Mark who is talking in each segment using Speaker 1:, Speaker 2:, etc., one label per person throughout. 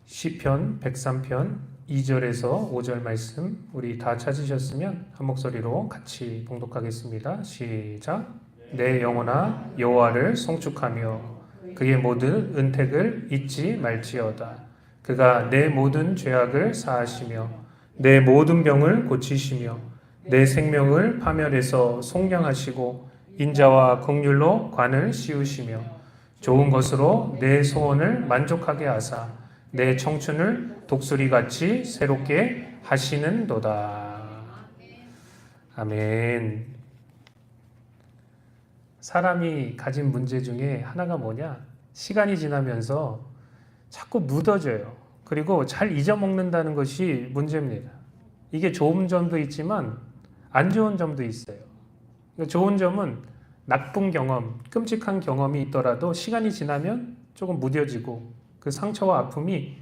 Speaker 1: 시편 103편 2절에서 5절 말씀 우리 다 찾으셨으면 한 목소리로 같이 봉독하겠습니다. 시작. 내 영혼아 여호와를 송축하며 그의 모든 은택을 잊지 말지어다. 그가 내 모든 죄악을 사하시며 내 모든 병을 고치시며 내 생명을 파멸해서 속량하시고 인자와 긍휼로 관을 씌우시며 좋은 것으로 내 소원을 만족하게 하사 내 청춘을 독수리같이 새롭게 하시는도다. 아멘. 사람이 가진 문제 중에 하나가 뭐냐? 시간이 지나면서 자꾸 묻어져요. 그리고 잘 잊어먹는다는 것이 문제입니다. 이게 좋은 점도 있지만 안 좋은 점도 있어요. 좋은 점은 나쁜 경험, 끔찍한 경험이 있더라도 시간이 지나면 조금 무뎌지고 그 상처와 아픔이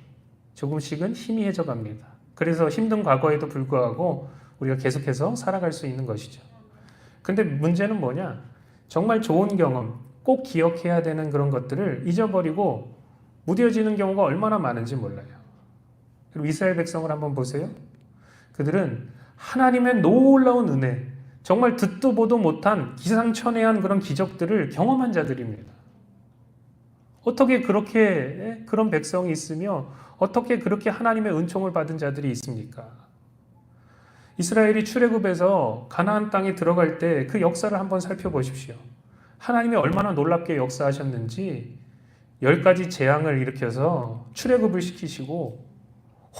Speaker 1: 조금씩은 희미해져 갑니다. 그래서 힘든 과거에도 불구하고 우리가 계속해서 살아갈 수 있는 것이죠. 근데 문제는 뭐냐? 정말 좋은 경험, 꼭 기억해야 되는 그런 것들을 잊어버리고 무뎌지는 경우가 얼마나 많은지 몰라요. 그리고 이스라엘 백성을 한번 보세요. 그들은 하나님의 놀라운 은혜, 정말 듣도 보도 못한 기상천외한 그런 기적들을 경험한 자들입니다. 어떻게 그렇게 그런 백성이 있으며 어떻게 그렇게 하나님의 은총을 받은 자들이 있습니까? 이스라엘이 출애굽에서 가나안 땅에 들어갈 때 그 역사를 한번 살펴보십시오. 하나님이 얼마나 놀랍게 역사하셨는지 10가지 재앙을 일으켜서 출애굽을 시키시고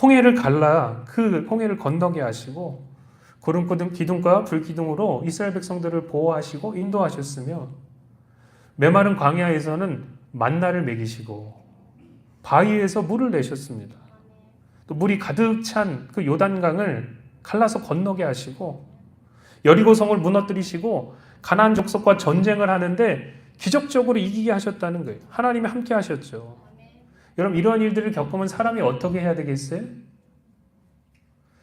Speaker 1: 홍해를 갈라 그 홍해를 건너게 하시고 구름 기둥과 불기둥으로 이스라엘 백성들을 보호하시고 인도하셨으며 메마른 광야에서는 만나를 먹이시고 바위에서 물을 내셨습니다. 또 물이 가득 찬 그 요단강을 갈라서 건너게 하시고 여리고성을 무너뜨리시고 가나안 족속과 전쟁을 하는데 기적적으로 이기게 하셨다는 거예요. 하나님이 함께 하셨죠. 여러분 이러한 일들을 겪으면 사람이 어떻게 해야 되겠어요?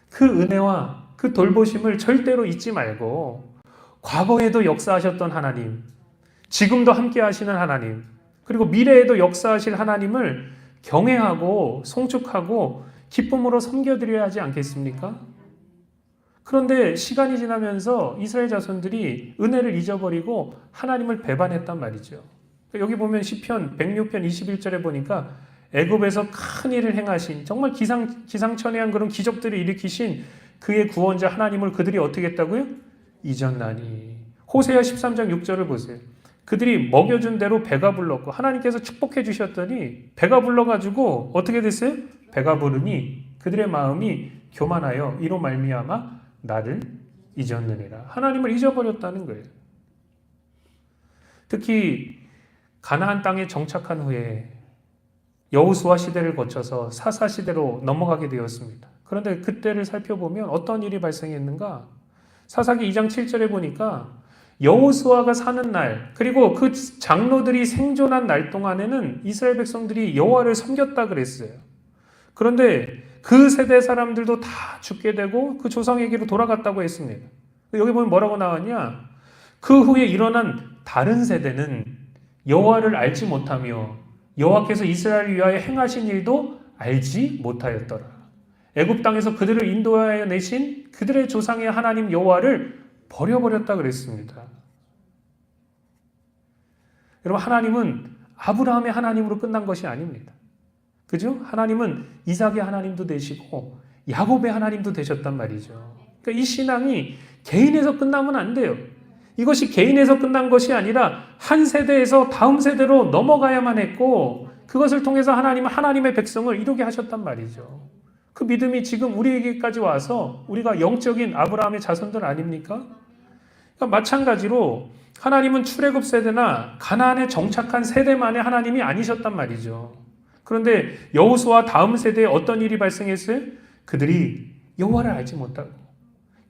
Speaker 1: 그 은혜와 그 돌보심을 절대로 잊지 말고 과거에도 역사하셨던 하나님, 지금도 함께 하시는 하나님, 그리고 미래에도 역사하실 하나님을 경외하고 송축하고 기쁨으로 섬겨드려야 하지 않겠습니까? 그런데 시간이 지나면서 이스라엘 자손들이 은혜를 잊어버리고 하나님을 배반했단 말이죠. 여기 보면 시편 106편 21절에 보니까 애굽에서 큰 일을 행하신 정말 기상천외한 그런 기적들을 일으키신 그의 구원자 하나님을 그들이 어떻게 했다고요? 잊었나니. 호세아 13장 6절을 보세요. 그들이 먹여준 대로 배가 불렀고 하나님께서 축복해 주셨더니 배가 불러가지고 어떻게 됐어요? 배가 부르니 그들의 마음이 교만하여 이로 말미암아 나를 잊었느니라. 하나님을 잊어버렸다는 거예요. 특히 가나안 땅에 정착한 후에 여호수아 시대를 거쳐서 사사 시대로 넘어가게 되었습니다. 그런데 그때를 살펴보면 어떤 일이 발생했는가? 사사기 2장 7절에 보니까 여호수아가 사는 날 그리고 그 장로들이 생존한 날 동안에는 이스라엘 백성들이 여호와를 섬겼다 그랬어요. 그런데 그 세대 사람들도 다 죽게 되고 그 조상에게로 돌아갔다고 했습니다. 여기 보면 뭐라고 나왔냐? 그 후에 일어난 다른 세대는 여호와를 알지 못하며 여호와께서 이스라엘을 위하여 행하신 일도 알지 못하였더라. 애굽 땅에서 그들을 인도하여 내신 그들의 조상의 하나님 여호와를 버려버렸다 그랬습니다. 여러분 하나님은 아브라함의 하나님으로 끝난 것이 아닙니다. 그죠? 하나님은 이삭의 하나님도 되시고 야곱의 하나님도 되셨단 말이죠. 그러니까 이 신앙이 개인에서 끝나면 안 돼요. 이것이 개인에서 끝난 것이 아니라 한 세대에서 다음 세대로 넘어가야만 했고 그것을 통해서 하나님은 하나님의 백성을 이루게 하셨단 말이죠. 그 믿음이 지금 우리에게까지 와서 우리가 영적인 아브라함의 자손들 아닙니까? 그러니까 마찬가지로 하나님은 출애굽 세대나 가나안에 정착한 세대만의 하나님이 아니셨단 말이죠. 그런데 여호수아 다음 세대에 어떤 일이 발생했어요? 그들이 여호와를 알지 못하고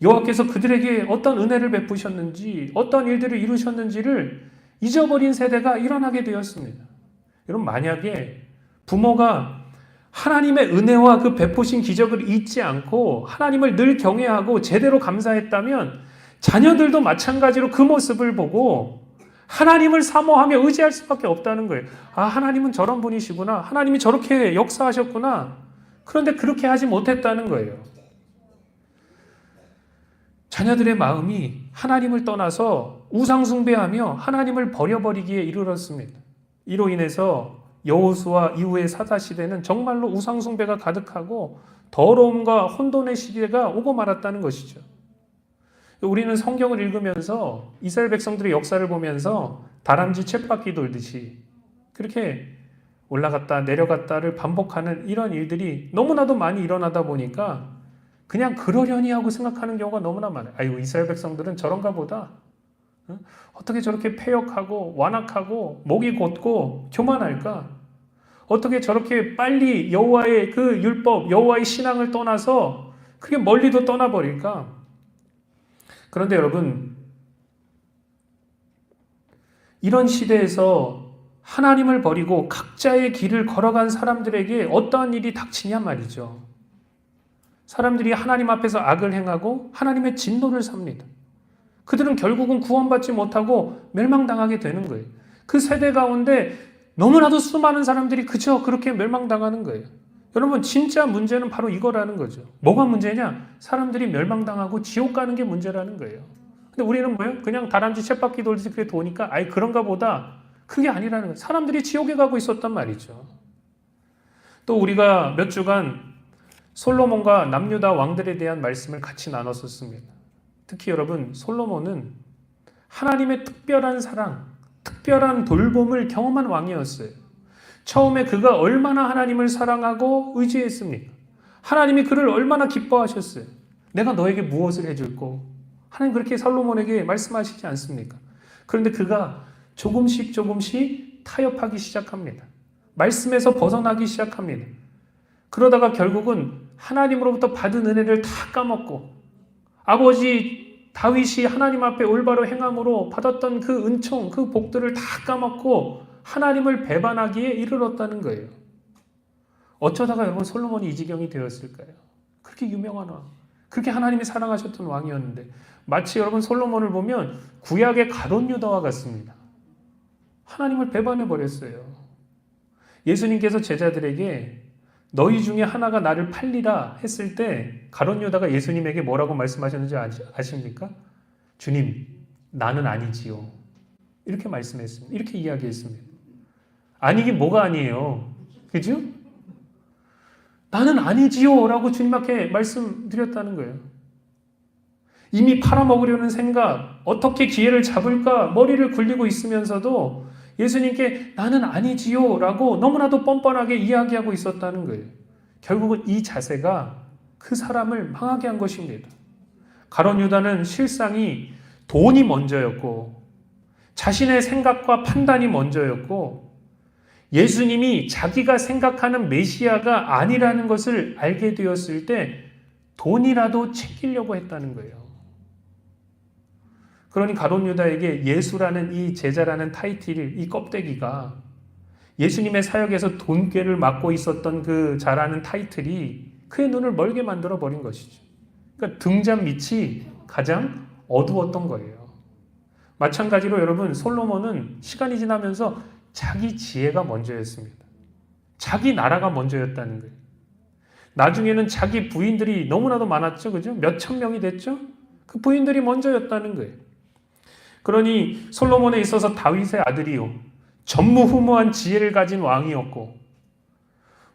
Speaker 1: 여호와께서 그들에게 어떤 은혜를 베푸셨는지 어떤 일들을 이루셨는지를 잊어버린 세대가 일어나게 되었습니다. 여러분 만약에 부모가 하나님의 은혜와 그 베푸신 기적을 잊지 않고 하나님을 늘 경외하고 제대로 감사했다면 자녀들도 마찬가지로 그 모습을 보고 하나님을 사모하며 의지할 수밖에 없다는 거예요. 아, 하나님은 저런 분이시구나. 하나님이 저렇게 역사하셨구나. 그런데 그렇게 하지 못했다는 거예요. 자녀들의 마음이 하나님을 떠나서 우상숭배하며 하나님을 버려버리기에 이르렀습니다. 이로 인해서 여호수아 이후의 사사시대는 정말로 우상숭배가 가득하고 더러움과 혼돈의 시대가 오고 말았다는 것이죠. 우리는 성경을 읽으면서 이스라엘 백성들의 역사를 보면서 다람쥐 쳇바퀴 돌듯이 그렇게 올라갔다 내려갔다를 반복하는 이런 일들이 너무나도 많이 일어나다 보니까 그냥 그러려니 하고 생각하는 경우가 너무나 많아요. 아이고, 이스라엘 백성들은 저런가 보다. 어떻게 저렇게 패역하고 완악하고 목이 곧고 교만할까? 어떻게 저렇게 빨리 여호와의 그 율법, 여호와의 신앙을 떠나서 그게 멀리도 떠나버릴까? 그런데 여러분, 이런 시대에서 하나님을 버리고 각자의 길을 걸어간 사람들에게 어떠한 일이 닥치냐 말이죠. 사람들이 하나님 앞에서 악을 행하고 하나님의 진노를 삽니다. 그들은 결국은 구원받지 못하고 멸망당하게 되는 거예요. 그 세대 가운데 너무나도 수많은 사람들이 그저 그렇게 멸망당하는 거예요. 여러분, 진짜 문제는 바로 이거라는 거죠. 뭐가 문제냐? 사람들이 멸망당하고 지옥 가는 게 문제라는 거예요. 근데 우리는 뭐예요? 그냥 다람쥐 쳇바퀴 돌듯이 그렇게 도니까 아이 그런가 보다. 그게 아니라는 거예요. 사람들이 지옥에 가고 있었단 말이죠. 또 우리가 몇 주간 솔로몬과 남유다 왕들에 대한 말씀을 같이 나눴었습니다. 특히 여러분, 솔로몬은 하나님의 특별한 사랑, 특별한 돌봄을 경험한 왕이었어요. 처음에 그가 얼마나 하나님을 사랑하고 의지했습니까? 하나님이 그를 얼마나 기뻐하셨어요. 내가 너에게 무엇을 해줄꼬? 하나님 그렇게 솔로몬에게 말씀하시지 않습니까? 그런데 그가 조금씩 타협하기 시작합니다. 말씀에서 벗어나기 시작합니다. 그러다가 결국은 하나님으로부터 받은 은혜를 다 까먹고 아버지 다윗이 하나님 앞에 올바로 행함으로 받았던 그 은총, 그 복들을 다 까먹고 하나님을 배반하기에 이르렀다는 거예요. 어쩌다가 여러분 솔로몬이 이 지경이 되었을까요? 그렇게 유명한 왕, 그렇게 하나님이 사랑하셨던 왕이었는데 마치 여러분 솔로몬을 보면 구약의 가룟 유다와 같습니다. 하나님을 배반해 버렸어요. 예수님께서 제자들에게 너희 중에 하나가 나를 팔리라 했을 때 가룟 유다가 예수님에게 뭐라고 말씀하셨는지 아십니까? 주님, 나는 아니지요. 이렇게 말씀했습니다. 이렇게 이야기했습니다. 아니긴 뭐가 아니에요. 그죠? 나는 아니지요 라고 주님 앞에 말씀드렸다는 거예요. 이미 팔아먹으려는 생각, 어떻게 기회를 잡을까 머리를 굴리고 있으면서도 예수님께 나는 아니지요 라고 너무나도 뻔뻔하게 이야기하고 있었다는 거예요. 결국은 이 자세가 그 사람을 망하게 한 것입니다. 가룟 유다는 실상이 돈이 먼저였고 자신의 생각과 판단이 먼저였고 예수님이 자기가 생각하는 메시아가 아니라는 것을 알게 되었을 때 돈이라도 챙기려고 했다는 거예요. 그러니 가룟 유다에게 예수라는 이 제자라는 타이틀, 이 껍데기가 예수님의 사역에서 돈꾀를 맡고 있었던 그 자라는 타이틀이 그의 눈을 멀게 만들어 버린 것이죠. 그러니까 등잔 밑이 가장 어두웠던 거예요. 마찬가지로 여러분 솔로몬은 시간이 지나면서 자기 지혜가 먼저였습니다. 자기 나라가 먼저였다는 거예요. 나중에는 자기 부인들이 너무나도 많았죠. 그죠? 몇천 명이 됐죠? 그 부인들이 먼저였다는 거예요. 그러니 솔로몬에 있어서 다윗의 아들이요 전무후무한 지혜를 가진 왕이었고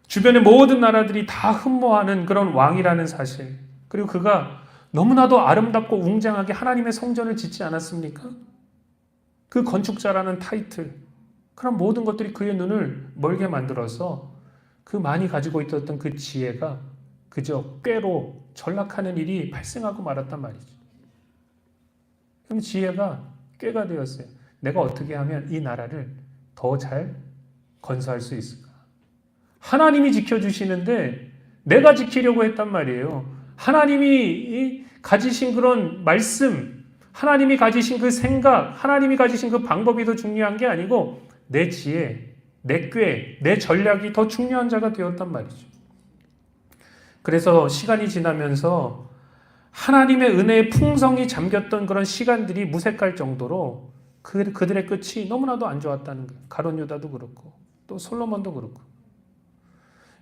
Speaker 1: 주변의 모든 나라들이 다 흠모하는 그런 왕이라는 사실, 그리고 그가 너무나도 아름답고 웅장하게 하나님의 성전을 짓지 않았습니까? 그 건축자라는 타이틀, 그런 모든 것들이 그의 눈을 멀게 만들어서 그 많이 가지고 있었던 그 지혜가 그저 꾀로 전락하는 일이 발생하고 말았단 말이죠. 그럼 지혜가 꾀가 되었어요. 내가 어떻게 하면 이 나라를 더 잘 건설할 수 있을까? 하나님이 지켜주시는데 내가 지키려고 했단 말이에요. 하나님이 가지신 그런 말씀, 하나님이 가지신 그 생각, 하나님이 가지신 그 방법이 더 중요한 게 아니고 내 지혜, 내 꾀, 내 전략이 더 중요한 자가 되었단 말이죠. 그래서 시간이 지나면서 하나님의 은혜의 풍성이 잠겼던 그런 시간들이 무색할 정도로 그들의 끝이 너무나도 안 좋았다는 거예요. 가룟 유다도 그렇고 또 솔로몬도 그렇고.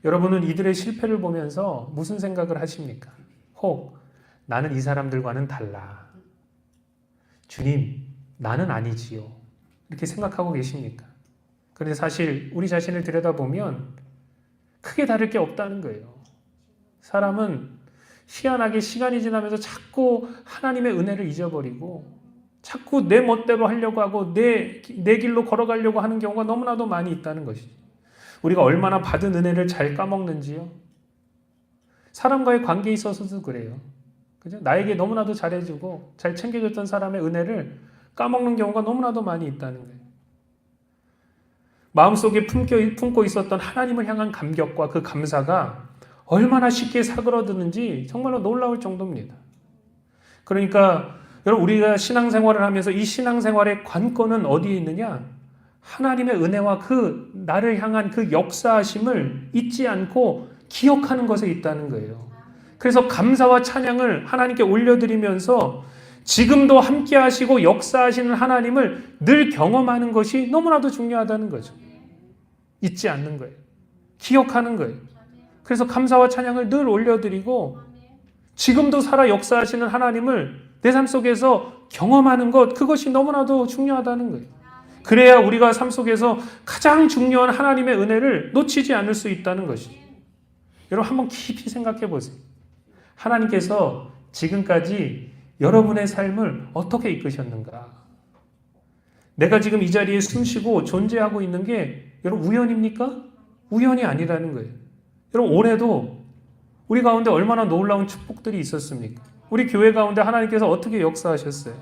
Speaker 1: 여러분은 이들의 실패를 보면서 무슨 생각을 하십니까? 혹 나는 이 사람들과는 달라. 주님, 나는 아니지요. 이렇게 생각하고 계십니까? 그런데 사실 우리 자신을 들여다보면 크게 다를 게 없다는 거예요. 사람은 희한하게 시간이 지나면서 자꾸 하나님의 은혜를 잊어버리고 자꾸 내 멋대로 하려고 하고 내 길로 걸어가려고 하는 경우가 너무나도 많이 있다는 것이죠. 우리가 얼마나 받은 은혜를 잘 까먹는지요. 사람과의 관계에 있어서도 그래요. 그죠? 나에게 너무나도 잘해주고 잘 챙겨줬던 사람의 은혜를 까먹는 경우가 너무나도 많이 있다는 거예요. 마음속에 품고 있었던 하나님을 향한 감격과 그 감사가 얼마나 쉽게 사그러드는지 정말로 놀라울 정도입니다. 그러니까 여러분, 우리가 신앙생활을 하면서 이 신앙생활의 관건은 어디에 있느냐? 하나님의 은혜와 그 나를 향한 그 역사하심을 잊지 않고 기억하는 것에 있다는 거예요. 그래서 감사와 찬양을 하나님께 올려드리면서 지금도 함께 하시고 역사하시는 하나님을 늘 경험하는 것이 너무나도 중요하다는 거죠. 잊지 않는 거예요. 기억하는 거예요. 그래서 감사와 찬양을 늘 올려드리고 지금도 살아 역사하시는 하나님을 내 삶 속에서 경험하는 것, 그것이 너무나도 중요하다는 거예요. 그래야 우리가 삶 속에서 가장 중요한 하나님의 은혜를 놓치지 않을 수 있다는 것이죠. 여러분 한번 깊이 생각해 보세요. 하나님께서 지금까지 여러분의 삶을 어떻게 이끄셨는가? 내가 지금 이 자리에 숨쉬고 존재하고 있는 게 여러분 우연입니까? 우연이 아니라는 거예요. 여러분 올해도 우리 가운데 얼마나 놀라운 축복들이 있었습니까? 우리 교회 가운데 하나님께서 어떻게 역사하셨어요?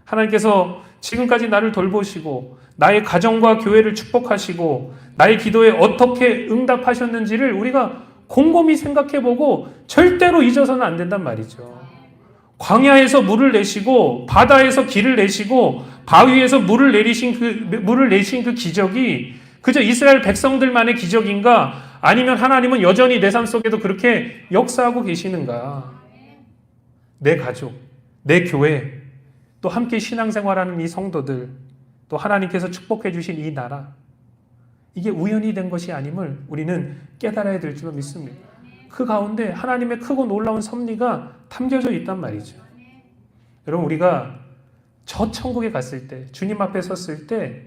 Speaker 1: 하나님께서 지금까지 나를 돌보시고 나의 가정과 교회를 축복하시고 나의 기도에 어떻게 응답하셨는지를 우리가 곰곰이 생각해보고 절대로 잊어서는 안 된단 말이죠. 광야에서 물을 내시고 바다에서 길을 내시고 바위에서 물을 내신 그 기적이 그저 이스라엘 백성들만의 기적인가? 아니면 하나님은 여전히 내 삶 속에도 그렇게 역사하고 계시는가? 내 가족, 내 교회, 또 함께 신앙생활하는 이 성도들, 또 하나님께서 축복해 주신 이 나라, 이게 우연이 된 것이 아님을 우리는 깨달아야 될 줄 믿습니다. 그 가운데 하나님의 크고 놀라운 섭리가 담겨져 있단 말이죠. 여러분 우리가 저 천국에 갔을 때, 주님 앞에 섰을 때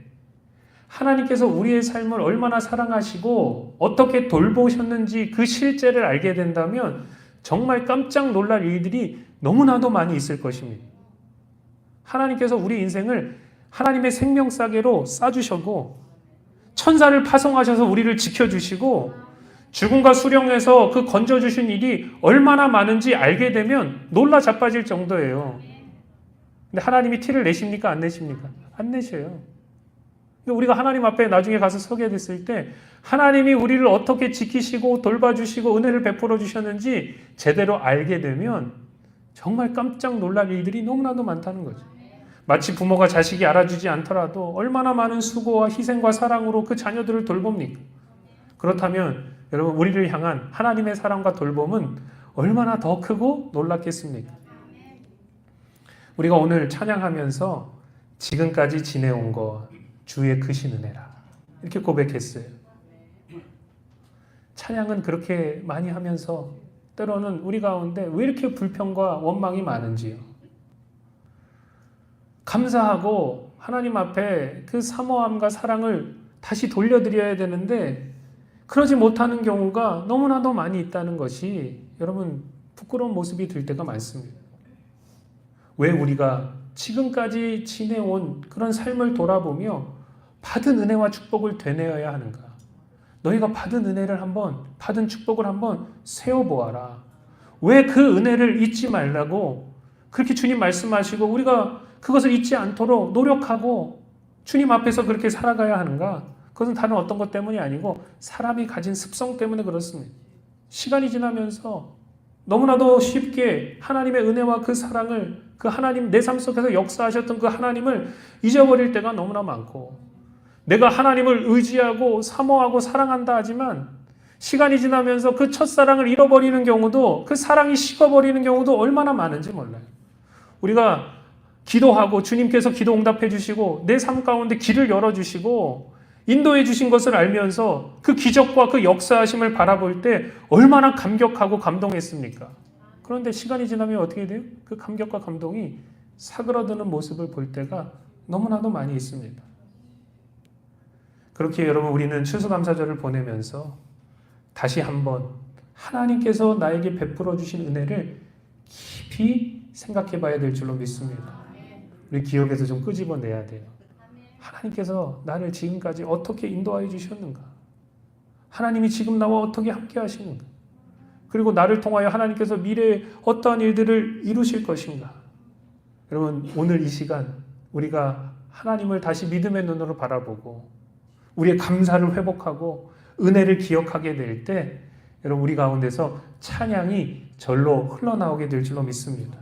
Speaker 1: 하나님께서 우리의 삶을 얼마나 사랑하시고 어떻게 돌보셨는지 그 실제를 알게 된다면 정말 깜짝 놀랄 일들이 너무나도 많이 있을 것입니다. 하나님께서 우리 인생을 하나님의 생명싸개로 싸주셨고 천사를 파송하셔서 우리를 지켜주시고 죽음과 수령에서 그 건져주신 일이 얼마나 많은지 알게 되면 놀라 자빠질 정도예요. 근데 하나님이 티를 내십니까? 안 내십니까? 안 내셔요. 우리가 하나님 앞에 나중에 가서 서게 됐을 때 하나님이 우리를 어떻게 지키시고 돌봐주시고 은혜를 베풀어 주셨는지 제대로 알게 되면 정말 깜짝 놀랄 일들이 너무나도 많다는 거죠. 마치 부모가 자식이 알아주지 않더라도 얼마나 많은 수고와 희생과 사랑으로 그 자녀들을 돌봅니까? 그렇다면 여러분 우리를 향한 하나님의 사랑과 돌봄은 얼마나 더 크고 놀랍겠습니까? 우리가 오늘 찬양하면서 지금까지 지내온 것 주의 크신 은혜라 이렇게 고백했어요. 찬양은 그렇게 많이 하면서 때로는 우리 가운데 왜 이렇게 불평과 원망이 많은지요. 감사하고 하나님 앞에 그 사모함과 사랑을 다시 돌려드려야 되는데 그러지 못하는 경우가 너무나도 많이 있다는 것이 여러분 부끄러운 모습이 될 때가 많습니다. 왜 우리가 지금까지 지내온 그런 삶을 돌아보며 받은 은혜와 축복을 되뇌어야 하는가? 너희가 받은 은혜를 한번, 받은 축복을 한번 세워보아라. 왜 그 은혜를 잊지 말라고 그렇게 주님 말씀하시고 우리가 그것을 잊지 않도록 노력하고 주님 앞에서 그렇게 살아가야 하는가? 그것은 다른 어떤 것 때문이 아니고 사람이 가진 습성 때문에 그렇습니다. 시간이 지나면서 너무나도 쉽게 하나님의 은혜와 그 사랑을 그 하나님 내 삶 속에서 역사하셨던 그 하나님을 잊어버릴 때가 너무나 많고 내가 하나님을 의지하고 사모하고 사랑한다 하지만 시간이 지나면서 그 첫사랑을 잃어버리는 경우도 그 사랑이 식어버리는 경우도 얼마나 많은지 몰라요. 우리가 기도하고 주님께서 기도 응답해 주시고 내 삶 가운데 길을 열어주시고 인도해 주신 것을 알면서 그 기적과 그 역사하심을 바라볼 때 얼마나 감격하고 감동했습니까? 그런데 시간이 지나면 어떻게 돼요? 그 감격과 감동이 사그러드는 모습을 볼 때가 너무나도 많이 있습니다. 그렇게 여러분 우리는 추수감사절을 보내면서 다시 한번 하나님께서 나에게 베풀어 주신 은혜를 깊이 생각해 봐야 될 줄로 믿습니다. 우리 기억에서 좀 끄집어내야 돼요. 하나님께서 나를 지금까지 어떻게 인도하여 주셨는가? 하나님이 지금 나와 어떻게 함께 하시는가? 그리고 나를 통하여 하나님께서 미래에 어떠한 일들을 이루실 것인가? 여러분 오늘 이 시간 우리가 하나님을 다시 믿음의 눈으로 바라보고 우리의 감사를 회복하고 은혜를 기억하게 될 때 여러분 우리 가운데서 찬양이 절로 흘러나오게 될 줄로 믿습니다.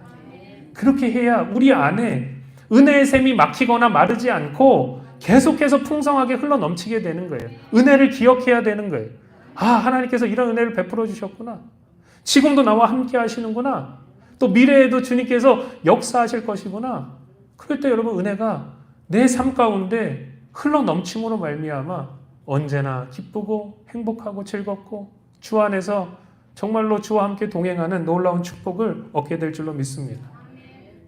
Speaker 1: 그렇게 해야 우리 안에 은혜의 샘이 막히거나 마르지 않고 계속해서 풍성하게 흘러넘치게 되는 거예요. 은혜를 기억해야 되는 거예요. 아, 하나님께서 이런 은혜를 베풀어 주셨구나. 지금도 나와 함께 하시는구나. 또 미래에도 주님께서 역사하실 것이구나. 그럴 때 여러분 은혜가 내 삶 가운데 흘러넘침으로 말미암아 언제나 기쁘고 행복하고 즐겁고 주 안에서 정말로 주와 함께 동행하는 놀라운 축복을 얻게 될 줄로 믿습니다.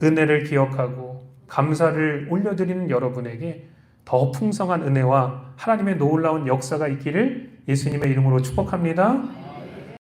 Speaker 1: 은혜를 기억하고 감사를 올려드리는 여러분에게 더 풍성한 은혜와 하나님의 놀라운 역사가 있기를 예수님의 이름으로 축복합니다.